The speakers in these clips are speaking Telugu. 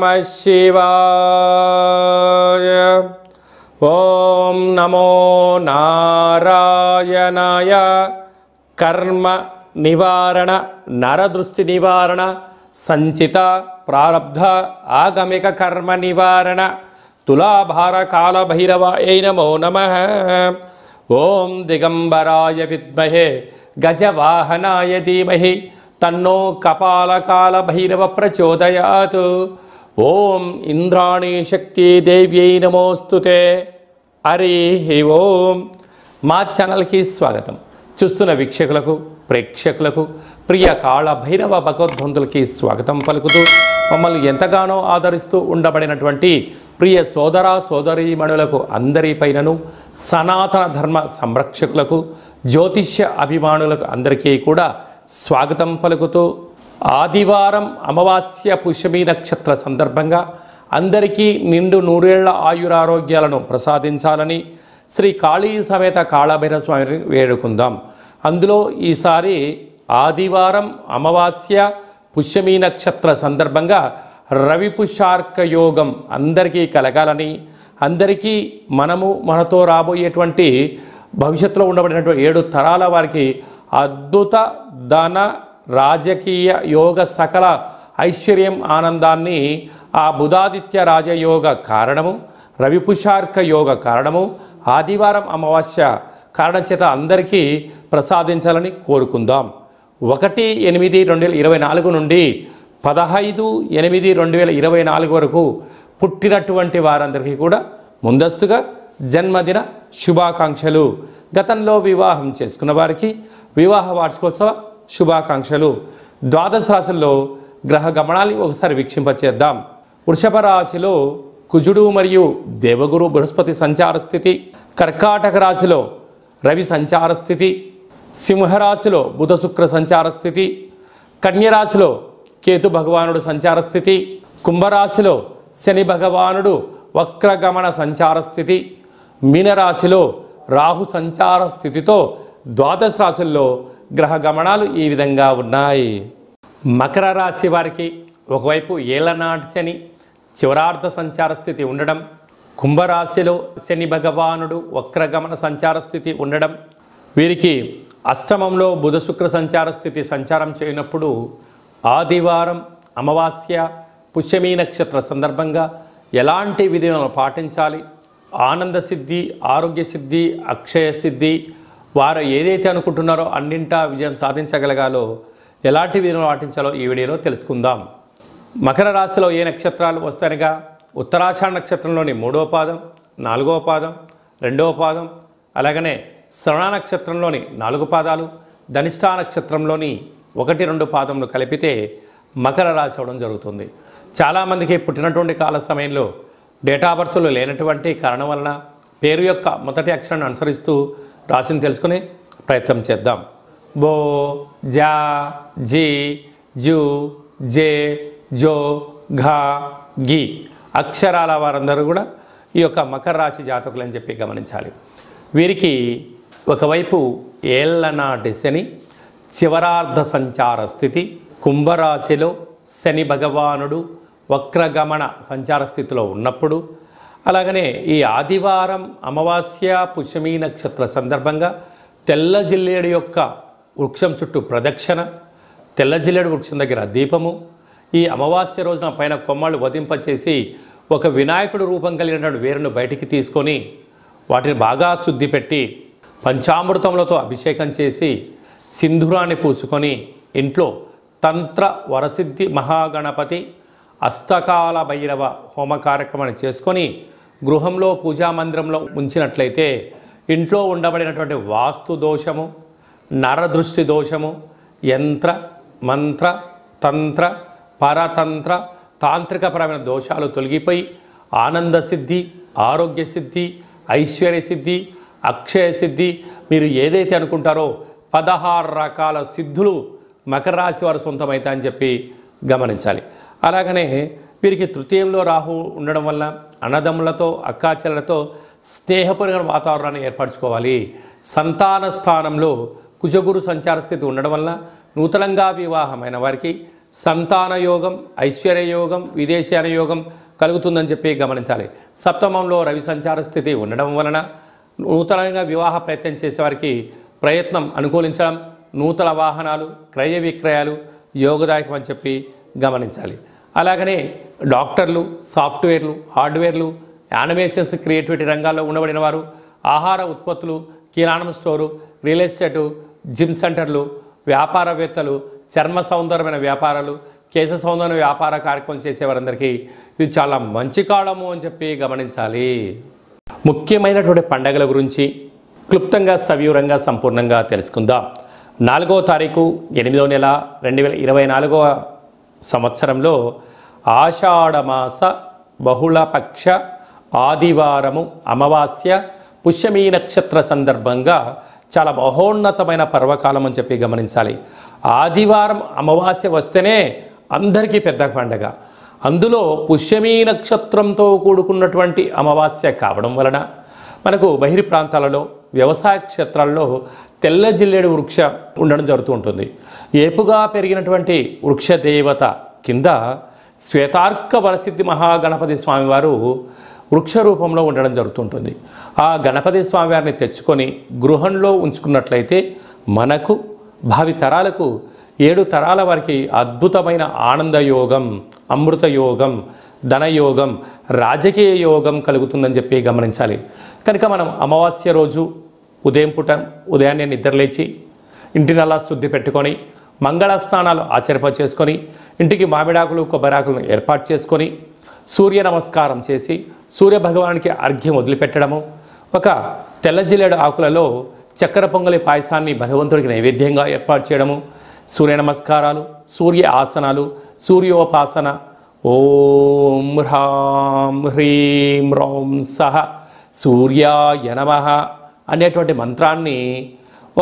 నమః శివాయ. ఓం నమో నారాయణాయ. కర్మ నివారణ, నరదృష్టి నివారణ, సంచిత ప్రారబ్ధ ఆగమిక కర్మ నివారణ, తులాభార కాల భైరవాయ నమో నమః. ఓం దిగంబరాయ విద్మహే గజవాహనాయ ధీమహి తన్నో కపాలకాల భైరవ ప్రచోదయాత్. ఓం ఇంద్రాణీ శక్తి దేవ్యై నమోస్తుతే. హరి ఓం. మా ఛానల్కి స్వాగతం. చూస్తున్న వీక్షకులకు, ప్రేక్షకులకు, ప్రియ కాళ భైరవ భగవద్బంధులకి స్వాగతం పలుకుతూ మమ్మల్ని ఎంతగానో ఆదరిస్తూ ఉండబడినటువంటి ప్రియ సోదర సోదరీమణులకు అందరిపైనను, సనాతన ధర్మ సంరక్షకులకు, జ్యోతిష్య అభిమానులకు అందరికీ కూడా స్వాగతం పలుకుతూ, ఆదివారం అమావాస్య పుష్యమి నక్షత్ర సందర్భంగా అందరికీ నిండు నూరేళ్ల ఆయురారోగ్యాలను ప్రసాదించాలని శ్రీ కాళీ సమేత కాళభైరవ స్వామిని వేడుకుందాం. అందులో ఈసారి ఆదివారం అమావాస్య పుష్యమి నక్షత్ర సందర్భంగా రవి పుష్యార్క యోగం అందరికీ కలగాలని, అందరికీ మనతో రాబోయేటువంటి భవిష్యత్తులో ఉండబడినటువంటి 7 తరాల వారికి అద్భుత ధన రాజకీయ యోగ సకల ఐశ్వర్యం ఆనందాన్ని ఆ బుధాదిత్య రాజయోగ కారణము, రవి పుష్యార్క యోగ కారణము, ఆదివారం అమావాస్య కారణం చేత అందరికీ ప్రసాదించాలని కోరుకుందాం. 1/8/2024 నుండి 15/8/2024 వరకు పుట్టినటువంటి వారందరికీ కూడా ముందస్తుగా జన్మదిన శుభాకాంక్షలు. గతంలో వివాహం చేసుకున్న వారికి వివాహ వార్షికోత్సవ శుభాకాంక్షలు. ద్వాదశ రాశుల్లో గ్రహ గమనాన్ని ఒకసారి వీక్షింపచేద్దాం. వృషభ రాశిలో కుజుడు మరియు దేవగురు బృహస్పతి సంచార స్థితి, కర్కాటక రాశిలో రవి సంచార స్థితి, సింహరాశిలో బుధ శుక్ర సంచార స్థితి, కన్యరాశిలో కేతు భగవానుడు సంచార స్థితి, కుంభరాశిలో శని భగవానుడు వక్రగమన సంచార స్థితి, మీనరాశిలో రాహు సంచార స్థితితో ద్వాదశ రాశుల్లో గ్రహ గమనాలు ఈ విధంగా ఉన్నాయి. మకర రాశి వారికి ఒకవైపు ఏళ్లనాటి శని చివరార్ధ సంచార స్థితి ఉండడం, కుంభరాశిలో శని భగవానుడు వక్రగమన సంచార స్థితి ఉండడం, వీరికి అష్టమంలో బుధ శుక్ర సంచార స్థితి సంచారం చేయనప్పుడు ఆదివారం అమావాస్య పుష్యమి నక్షత్ర సందర్భంగా ఎలాంటి విధులను పాటించాలి, ఆనంద సిద్ధి, ఆరోగ్య సిద్ధి, అక్షయ సిద్ధి, వారు ఏదైతే అనుకుంటున్నారో అన్నింటా విజయం సాధించగలగాలో ఎలాంటి విధులను పాటించాలో ఈ వీడియోలో తెలుసుకుందాం. మకర రాశిలో ఏ నక్షత్రాలు వస్తాయనగా ఉత్తరాషాఢ నక్షత్రంలోని 3వ పాదం, 4వ పాదం, 2వ పాదం, అలాగనే శ్రవణ నక్షత్రంలోని 4 పాదాలు, ధనిష్ఠా నక్షత్రంలోని 1, 2 పాదములు కలిపితే మకర రాశి అవడం జరుగుతుంది. చాలామందికి పుట్టినటువంటి కాల సమయంలో డేటా బర్త్లు లేనటువంటి కారణం వలన పేరు యొక్క మొదటి అక్షరాన్ని అనుసరిస్తూ రాశిని తెలుసుకునే ప్రయత్నం చేద్దాం. బో, జా, జీ, జూ, జే, జో, ఘా, గి అక్షరాల వారందరూ కూడా ఈ యొక్క మకర రాశి జాతకులు అని చెప్పి గమనించాలి. వీరికి ఒకవైపు ఏళ్లనాటి శని చివరార్ధ సంచార స్థితి, కుంభరాశిలో శని భగవానుడు వక్రగమన సంచార స్థితిలో ఉన్నప్పుడు, అలాగనే ఈ ఆదివారం అమావాస్య పుష్యమి నక్షత్ర సందర్భంగా తెల్ల జిల్లేడు యొక్క వృక్షం చుట్టూ ప్రదక్షిణ, తెల్ల జిల్లేడు వృక్షం దగ్గర దీపము, ఈ అమావాస్య రోజున పైన కొమ్మలు వధింపచేసి ఒక వినాయకుడు రూపం కలిగినటువంటి వేరును బయటికి తీసుకొని వాటిని బాగా శుద్ధి పెట్టి పంచామృతములతో అభిషేకం చేసి సింధూరాన్ని పూసుకొని ఇంట్లో తంత్ర వరసిద్ధి మహాగణపతి అష్టకాల భైరవ హోమ కార్యక్రమాన్ని చేసుకొని గృహంలో పూజా మందిరంలో ఉంచినట్లయితే ఇంట్లో ఉండబడినటువంటి వాస్తు దోషము, నరదృష్టి దోషము, యంత్ర మంత్ర తంత్ర పరతంత్ర తాంత్రికపరమైన దోషాలు తొలగిపోయి ఆనంద సిద్ధి, ఆరోగ్య సిద్ధి, ఐశ్వర్య సిద్ధి, అక్షయ సిద్ధి, మీరు ఏదైతే అనుకుంటారో 16 రకాల సిద్ధులు మకర రాశి వారు సొంతమవుతాయని చెప్పి గమనించాలి. అలాగనే వీరికి తృతీయంలో రాహు ఉండడం వల్ల అన్నదమ్ములతో, అక్కాచెల్లెలతో స్నేహపూర్వక వాతావరణాన్ని ఏర్పరచుకోవాలి. సంతాన స్థానంలో కుజగురు సంచార స్థితి ఉండడం వల్ల నూతనంగా వివాహమైన వారికి సంతాన యోగం, ఐశ్వర్య యోగం, విదేశీయాన యోగం కలుగుతుందని చెప్పి గమనించాలి. సప్తమంలో రవి సంచార స్థితి ఉండడం వలన నూతనంగా వివాహ ప్రయత్నం చేసేవారికి ప్రయత్నం అనుకూలించడం, నూతన వాహనాలు, క్రయ విక్రయాలు యోగదాయకం అని చెప్పి గమనించాలి. అలాగనే డాక్టర్లు, సాఫ్ట్వేర్లు, హార్డ్వేర్లు, యానిమేషన్స్, క్రియేటివిటీ రంగాల్లో ఉండబడిన వారు, ఆహార ఉత్పత్తులు, కిరాణం స్టోరు, రియల్ ఎస్టేటు, జిమ్ సెంటర్లు, వ్యాపారవేత్తలు, చర్మ సౌందర్యమైన వ్యాపారాలు, కేశ సౌందర్య వ్యాపార కార్యక్రమం చేసేవారందరికీ ఇది చాలా మంచి కాలము అని చెప్పి గమనించాలి. ముఖ్యమైనటువంటి పండగల గురించి క్లుప్తంగా సవివరంగా సంపూర్ణంగా తెలుసుకుందాం. 4వ తారీఖు 8వ నెల 2024 సంవత్సరంలో ఆషాఢమాస బహుళపక్ష ఆదివారము అమావాస్య పుష్యమీ నక్షత్ర సందర్భంగా చాలా మహోన్నతమైన పర్వకాలం అని చెప్పి గమనించాలి. ఆదివారం అమావాస్య వస్తేనే అందరికీ పెద్ద పండగ. అందులో పుష్యమీ నక్షత్రంతో కూడుకున్నటువంటి అమావాస్య కావడం వలన మనకు బహిర్ ప్రాంతాలలో వ్యవసాయ క్షేత్రాల్లో తెల్ల జిల్లేడు వృక్ష ఉండడం జరుగుతూ ఉంటుంది. ఏపుగా పెరిగినటువంటి వృక్ష దేవత కింద శ్వేతార్క వరసిద్ధి మహాగణపతి స్వామివారు వృక్ష రూపంలో ఉండడం జరుగుతుంటుంది. ఆ గణపతి స్వామివారిని తెచ్చుకొని గృహంలో ఉంచుకున్నట్లయితే మనకు భావి తరాలకు 7 తరాల వారికి అద్భుతమైన ఆనంద యోగం, అమృత యోగం, ధనయోగం, రాజకీయ యోగం కలుగుతుందని చెప్పి గమనించాలి. కనుక మనం అమావాస్య రోజు ఉదయాన్నే నిద్రలేచి ఇంటినల్లా శుద్ధి పెట్టుకొని మంగళ స్నానాలు చేసుకొని ఇంటికి మామిడాకులు, కొబ్బరాకులను ఏర్పాటు చేసుకొని సూర్య నమస్కారం చేసి సూర్య భగవానికి అర్ఘ్యం వదిలిపెట్టడము, ఒక తెల్ల జిల్లేడు ఆకులలో చక్కెర పొంగలి పాయసాన్ని భగవంతుడికి నైవేద్యంగా ఏర్పాటు చేయడము, సూర్య నమస్కారాలు, సూర్య ఆసనాలు, సూర్యోపాసన, ఓం హ్రాం హ్రీం రౌం సహ సూర్యాయ నమః అనేటువంటి మంత్రాన్ని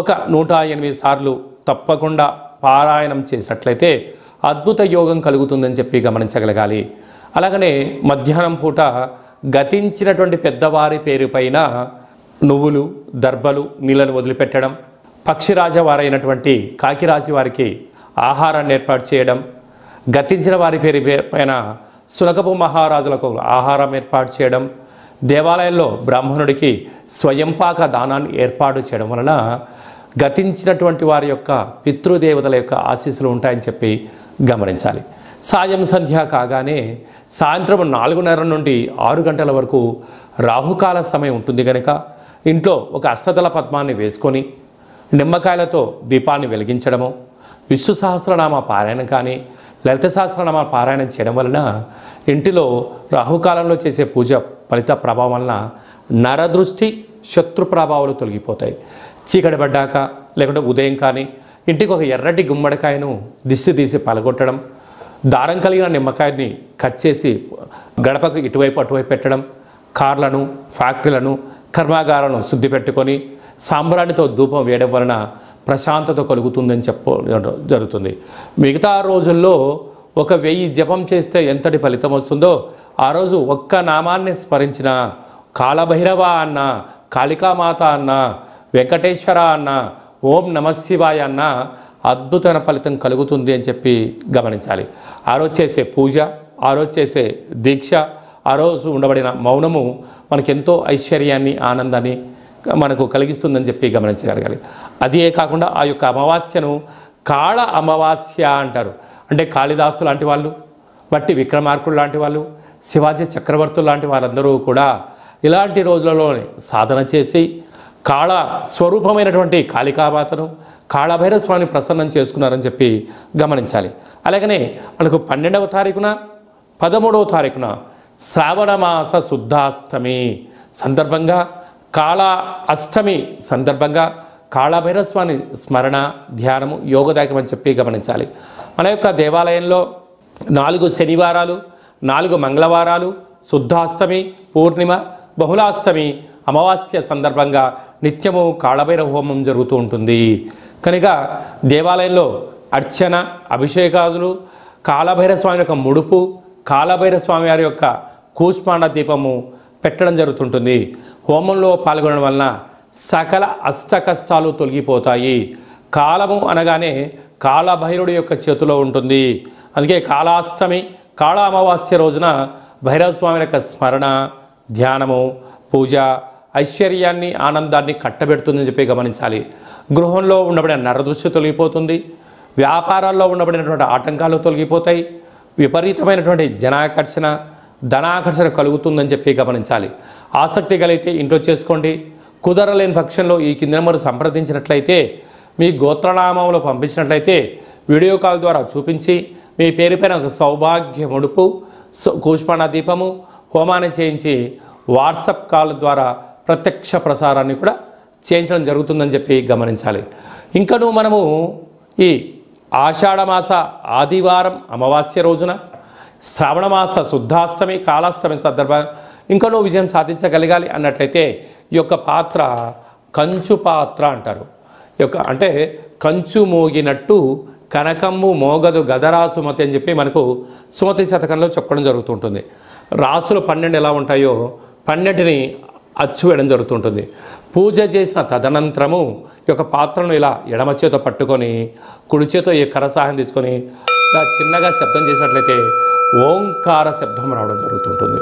ఒక 108 సార్లు తప్పకుండా పారాయణం చేసినట్లయితే అద్భుత యోగం కలుగుతుందని చెప్పి గమనించగలగాలి. అలాగనే మధ్యాహ్నం పూట గతించినటువంటి పెద్దవారి పేరు పైన నువ్వులు, దర్భలు, నీళ్ళను వదిలిపెట్టడం, పక్షిరాజ వారైనటువంటి కాకిరాజు వారికి ఆహారాన్ని ఏర్పాటు చేయడం, గతించిన వారి పేరు పైన సునకపు మహారాజులకు ఆహారం ఏర్పాటు చేయడం, దేవాలయంలో బ్రాహ్మణుడికి స్వయంపాక దానాన్ని ఏర్పాటు చేయడం వలన గతించినటువంటి వారి యొక్క పితృదేవతల యొక్క ఆశీస్సులు ఉంటాయని చెప్పి గమనించాలి. సాయం సంధ్య కాగానే సాయంత్రం 4:30 నుండి 6 గంటల వరకు రాహుకాల సమయం ఉంటుంది కనుక ఇంట్లో ఒక అష్టదళ పద్మాన్ని వేసుకొని నిమ్మకాయలతో దీపాన్ని వెలిగించడము, విష్ణు సహస్రనామ పారాయణం కానీ లలిత సహస్రనామ పారాయణం చేయడం వలన ఇంటిలో రాహుకాలంలో చేసే పూజ ఫలిత ప్రభావం వలన నరదృష్టి, శత్రు ప్రభావాలు తొలగిపోతాయి. చీకటి పడ్డాక లేకుంటే ఉదయం కానీ ఇంటికి ఒక ఎర్రటి గుమ్మడికాయను దిష్టి తీసి పలగొట్టడం, దారం కలిగిన నిమ్మకాయని కట్ చేసి గడపకు ఇటువైపు అటువైపు పెట్టడం, కార్లను, ఫ్యాక్టరీలను, కర్మాగారాలను శుద్ధి పెట్టుకొని సాంబ్రాణితో ధూపం వేయడం వలన ప్రశాంతత కలుగుతుందని జరుగుతుంది. మిగతా రోజుల్లో 1000 జపం చేస్తే ఎంతటి ఫలితం వస్తుందో ఆ రోజు ఒక్క నామాన్ని స్మరించిన కాళభైరవ అన్న, కాళికామాత అన్న, వెంకటేశ్వర అన్న, ఓం నమశివాయ అన్న అద్భుతమైన ఫలితం కలుగుతుంది అని చెప్పి గమనించాలి. ఆ రోజు చేసే పూజ, ఆ రోజు చేసే దీక్ష, ఆ రోజు ఉండబడిన మౌనము మనకెంతో ఐశ్వర్యాన్ని, ఆనందాన్ని మనకు కలిగిస్తుందని చెప్పి గమనించగలగాలి. అదే కాకుండా ఆ యొక్క అమావాస్యను కాళ అమావాస్య అంటారు. అంటే కాళిదాసు లాంటి వాళ్ళు, బట్టి విక్రమార్కుడు లాంటి వాళ్ళు, శివాజీ చక్రవర్తులు లాంటి వారందరూ కూడా ఇలాంటి రోజులలోనే సాధన చేసి కాళ స్వరూపమైనటువంటి కాళికామాతను, కాళభైరవ స్వామిని ప్రసన్నం చేసుకున్నారని చెప్పి గమనించాలి. అలాగనే మనకు 12వ తారీఖున 13వ తారీఖున శ్రావణమాస శుద్ధాష్టమి సందర్భంగా, కాళ అష్టమి సందర్భంగా కాళభైరవ స్వామి స్మరణ, ధ్యానము యోగదాయకం అని చెప్పి గమనించాలి. మన యొక్క దేవాలయంలో 4 శనివారాలు, 4 మంగళవారాలు, శుద్ధాష్టమి, పూర్ణిమ, బహుళాష్టమి, అమావాస్య సందర్భంగా నిత్యము కాళభైరవ హోమం జరుగుతూ ఉంటుంది. కనుక దేవాలయంలో అర్చన, అభిషేకాదులు, కాళభైరవ స్వామి యొక్క ముడుపు, కాళభైరవ స్వామి వారి యొక్క కూష్మాండ దీపము పెట్టడం జరుగుతుంటుంది. హోమంలో పాల్గొనడం వలన సకల అష్ట కష్టాలు తొలగిపోతాయి. కాలము అనగానే కాళభైరుడి యొక్క చేతిలో ఉంటుంది. అందుకే కాళాష్టమి కాళ అమావాస్య రోజున భైరవ స్వామి యొక్క స్మరణ, ధ్యానము, పూజ ఐశ్వర్యాన్ని, ఆనందాన్ని కట్టబెడుతుందని చెప్పి గమనించాలి. గృహంలో ఉండబడిన నరదృష్టి తొలగిపోతుంది. వ్యాపారాల్లో ఉండబడినటువంటి ఆటంకాలు తొలగిపోతాయి. విపరీతమైనటువంటి జనాకర్షణ, ధనాకర్షణ కలుగుతుందని చెప్పి గమనించాలి. ఆసక్తి కలిగితే ఇంట్లో చేసుకోండి. కుదరలేని పక్షంలో ఈ కింద నెంబర్ సంప్రదించినట్లయితే, మీ గోత్రనామంలో పంపించినట్లయితే వీడియో కాల్ ద్వారా చూపించి మీ పేరుపైన ఒక సౌభాగ్య ముడుపు, కూష్మాండ దీపము, హోమాన్ని చేయించి వాట్సాప్ కాల్ ద్వారా ప్రత్యక్ష ప్రసారాన్ని కూడా చేయించడం జరుగుతుందని చెప్పి గమనించాలి. ఇంకనూ మనము ఈ ఆషాఢమాస ఆదివారం అమావాస్య రోజున, శ్రావణమాస శుద్ధాష్టమి కాళాష్టమి సందర్భంగా ఇంకనూ విజయం సాధించగలగాలి అన్నట్లయితే ఈ యొక్క పాత్ర కంచు పాత్ర అంటారు. ఈ యొక్క అంటే కంచు మోగినట్టు కనకమ్ము మోగదు గదరా సుమతి అని చెప్పి మనకు సుమతి శతకంలో చెప్పడం జరుగుతుంటుంది. రాసులు 12 ఎలా ఉంటాయో 12ని అచ్చు వేయడం జరుగుతుంటుంది. పూజ చేసిన తదనంతరము ఈ యొక్క పాత్రను ఇలా ఎడమ చేతో పట్టుకొని కుడి చేతో ఈ కర సహాయం తీసుకొని ఇలా చిన్నగా శబ్దం చేసినట్లయితే ఓంకార శబ్దం రావడం జరుగుతుంటుంది.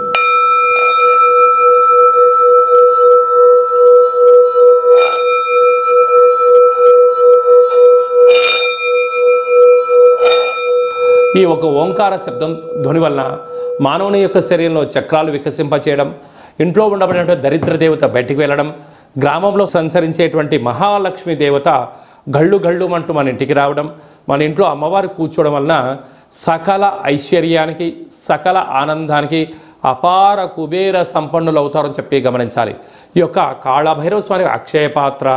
ఈ ఒక ఓంకార శబ్దం ధ్వని వలన మానవుని యొక్క శరీరంలో చక్రాలు వికసింపచేయడం, ఇంట్లో ఉండబడినటువంటి దరిద్ర దేవత బయటికి వెళ్ళడం, గ్రామంలో సంచరించేటువంటి మహాలక్ష్మి దేవత గళ్ళు గళ్ళు అంటూ మన ఇంటికి రావడం, మన ఇంట్లో అమ్మవారు కూర్చోవడం వలన సకల ఐశ్వర్యానికి, సకల ఆనందానికి అపార కుబేర సంపన్నులు అవుతారని చెప్పి గమనించాలి. ఈ యొక్క కాళభైరవ స్వామి అక్షయ పాత్ర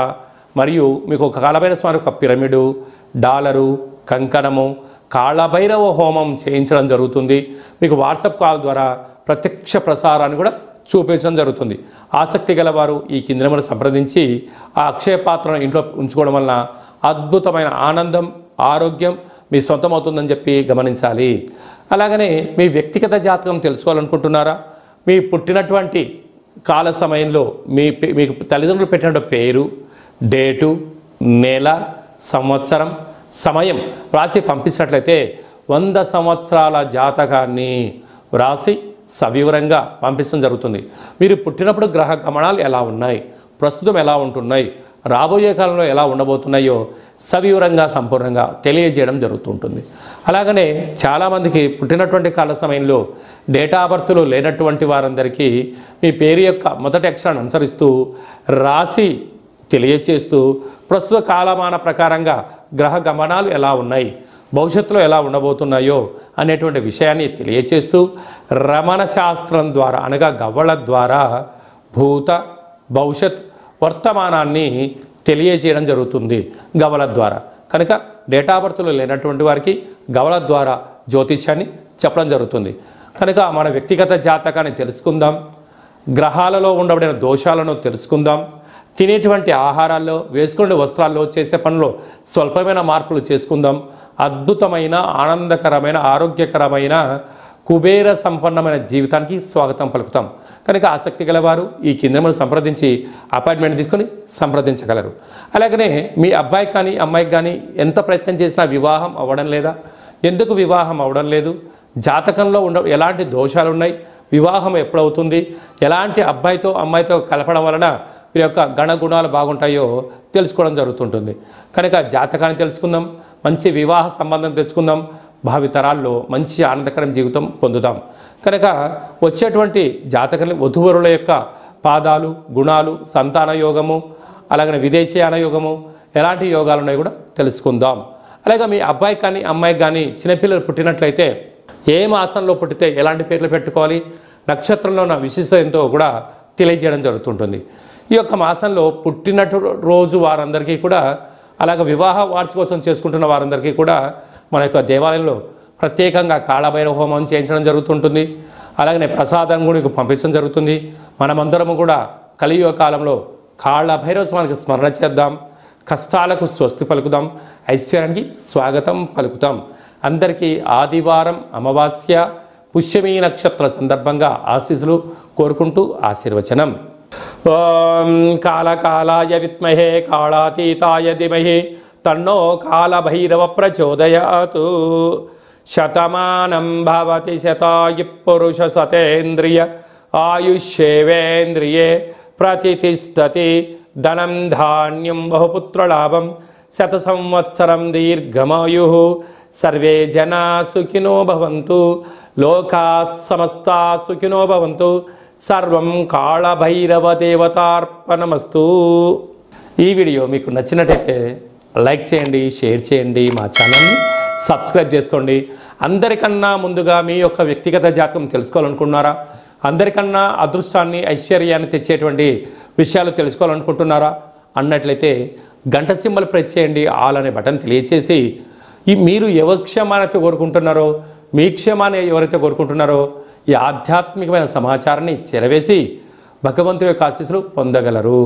మరియు మీకు ఒక కాళభైరవ స్వామి ఒక పిరమిడు, డాలరు, కంకణము, కాళభైరవ హోమం చేయించడం జరుగుతుంది. మీకు వాట్సాప్ కాల్ ద్వారా ప్రత్యక్ష ప్రసారాన్ని కూడా చూపించడం జరుగుతుంది. ఆసక్తి గలవారు ఈ కింద నెంబర్ సంప్రదించి ఆ అక్షయ పాత్రను ఇంట్లో ఉంచుకోవడం వలన అద్భుతమైన ఆనందం, ఆరోగ్యం మీ సొంతం అవుతుందని చెప్పి గమనించాలి. అలాగనే మీ వ్యక్తిగత జాతకం తెలుసుకోవాలనుకుంటున్నారా? మీ పుట్టినటువంటి కాల సమయంలో మీకు తల్లిదండ్రులు పెట్టినటువంటి పేరు, డేటు, నెల, సంవత్సరం, సమయం వ్రాసి పంపించినట్లయితే 100 సంవత్సరాల జాతకాన్ని వ్రాసి సవివరంగా పంపించడం జరుగుతుంది. మీరు పుట్టినప్పుడు గ్రహ గమనాలు ఎలా ఉన్నాయి, ప్రస్తుతం ఎలా ఉంటున్నాయి, రాబోయే కాలంలో ఎలా ఉండబోతున్నాయో సవివరంగా సంపూర్ణంగా తెలియజేయడం జరుగుతుంటుంది. అలాగనే చాలామందికి పుట్టినటువంటి కాల సమయంలో డేటా బర్త్లు లేనటువంటి వారందరికీ మీ పేరు యొక్క మొదటి అక్షరాన్ని అనుసరిస్తూ రాసి తెలియచేస్తూ ప్రస్తుత కాలమాన ప్రకారంగా గ్రహ గమనాలు ఎలా ఉన్నాయి, భవిష్యత్తులో ఎలా ఉండబోతున్నాయో అనేటువంటి విషయాన్ని తెలియచేస్తూ రమణ శాస్త్రం ద్వారా అనగా గవ్వల ద్వారా భూత, భవిష్యత్, వర్తమానాన్ని తెలియజేయడం జరుగుతుంది గవ్వల ద్వారా. కనుక డేటా బర్త్లు లేనటువంటి వారికి గవ్వల ద్వారా జ్యోతిష్యాన్ని చెప్పడం జరుగుతుంది. కనుక మన వ్యక్తిగత జాతకాన్ని తెలుసుకుందాం, గ్రహాలలో ఉండబడిన దోషాలను తెలుసుకుందాం, తినేటువంటి ఆహారాల్లో, వేసుకునే వస్త్రాల్లో, చేసే పనుల్లో స్వల్పమైన మార్పులు చేసుకుందాం. అద్భుతమైన, ఆనందకరమైన, ఆరోగ్యకరమైన, కుబేర సంపన్నమైన జీవితానికి స్వాగతం పలుకుతాం. కనుక ఆసక్తి గలవారు ఈ కింద సంప్రదించి అపాయింట్మెంట్ తీసుకొని సంప్రదించగలరు. అలాగనే మీ అబ్బాయికి కానీ అమ్మాయికి కానీ ఎంత ప్రయత్నం చేసినా వివాహం అవ్వడం లేదా? ఎందుకు వివాహం అవ్వడం లేదు? జాతకంలో ఎలాంటి దోషాలు ఉన్నాయి, వివాహం ఎప్పుడవుతుంది, ఎలాంటి అబ్బాయితో అమ్మాయితో కలపడం వలన వీరి యొక్క గణగుణాలు బాగుంటాయో తెలుసుకోవడం జరుగుతుంటుంది. కనుక జాతకాన్ని తెలుసుకుందాం, మంచి వివాహ సంబంధం తెచ్చుకుందాం, భావితరాల్లో మంచి ఆనందకరం జీవితం పొందుదాం. కనుక వచ్చేటువంటి జాతకాన్ని వధూవరుల యొక్క పాదాలు, గుణాలు, సంతాన యోగము, అలాగనే విదేశీయాన యోగము, ఎలాంటి యోగాలు ఉన్నాయో కూడా తెలుసుకుందాం. అలాగే మీ అబ్బాయి కానీ అమ్మాయికి కానీ చిన్నపిల్లలు పుట్టినట్లయితే ఏ మాసంలో పుట్టితే ఎలాంటి పేర్లు పెట్టుకోవాలి, నక్షత్రంలో ఉన్న విశిష్టత ఎంతో కూడా తెలియజేయడం జరుగుతుంటుంది. ఈ యొక్క మాసంలో పుట్టినట్టు రోజు వారందరికీ కూడా, అలాగే వివాహ వార్షికోత్సవం చేసుకుంటున్న వారందరికీ కూడా మన యొక్క దేవాలయంలో ప్రత్యేకంగా కాళభైరవ హోమం చేయించడం జరుగుతుంటుంది. అలాగనే ప్రసాదం కూడా మీకు పంపించడం జరుగుతుంది. మనమందరము కూడా కలియుగ కాలంలో కాళభైరవ స్వామికి స్మరణ చేద్దాం, కష్టాలకు స్వస్తి పలుకుదాం, ఐశ్వర్యానికి స్వాగతం పలుకుతాం. అందరికీ ఆదివారం అమావాస్య పుష్యమీ నక్షత్ర సందర్భంగా ఆశీస్సులు కోరుకుంటూ ఆశీర్వచనం. ఓం కాళకాలాయ విద్మహే కాళాతీతాయ ధీమహి తన్నో కాళభైరవ ప్రచోదయాత్. శతమానం భవతి శతాయు పురుష సతేంద్రియ ఆయుష్యేవేంద్రియే ప్రతిష్టతి. ధనం ధాన్యం బహుపుత్రలాభం శత సంవత్సరం దీర్ఘమాయు. సర్వే జనా సుఖినో భవంతు. లోకా సమస్తా సుఖినో భవంతు. సర్వం కాళభైరవ దేవతార్పణమస్తు. ఈ వీడియో మీకు నచ్చినట్టయితే లైక్ చేయండి, షేర్ చేయండి, మా ఛానల్ని సబ్స్క్రైబ్ చేసుకోండి. అందరికన్నా ముందుగా మీ యొక్క వ్యక్తిగత జాతకం తెలుసుకోవాలనుకుంటున్నారా? అందరికన్నా అదృష్టాన్ని ఐశ్వర్యాన్ని తెచ్చేటువంటి విషయాలు తెలుసుకోవాలనుకుంటున్నారా అన్నట్లయితే గంట సింబల్ ప్రెస్ చేయండి. ఆల్ అనే బటన్ తెలియచేసి మీరు ఎవరి క్షేమాన్ని కోరుకుంటున్నారో, మీ క్షేమాన్ని ఎవరైతే కోరుకుంటున్నారో ఈ ఆధ్యాత్మికమైన సమాచారాన్ని చేరవేసి భగవంతుడి యొక్క ఆశీస్సులు పొందగలరు.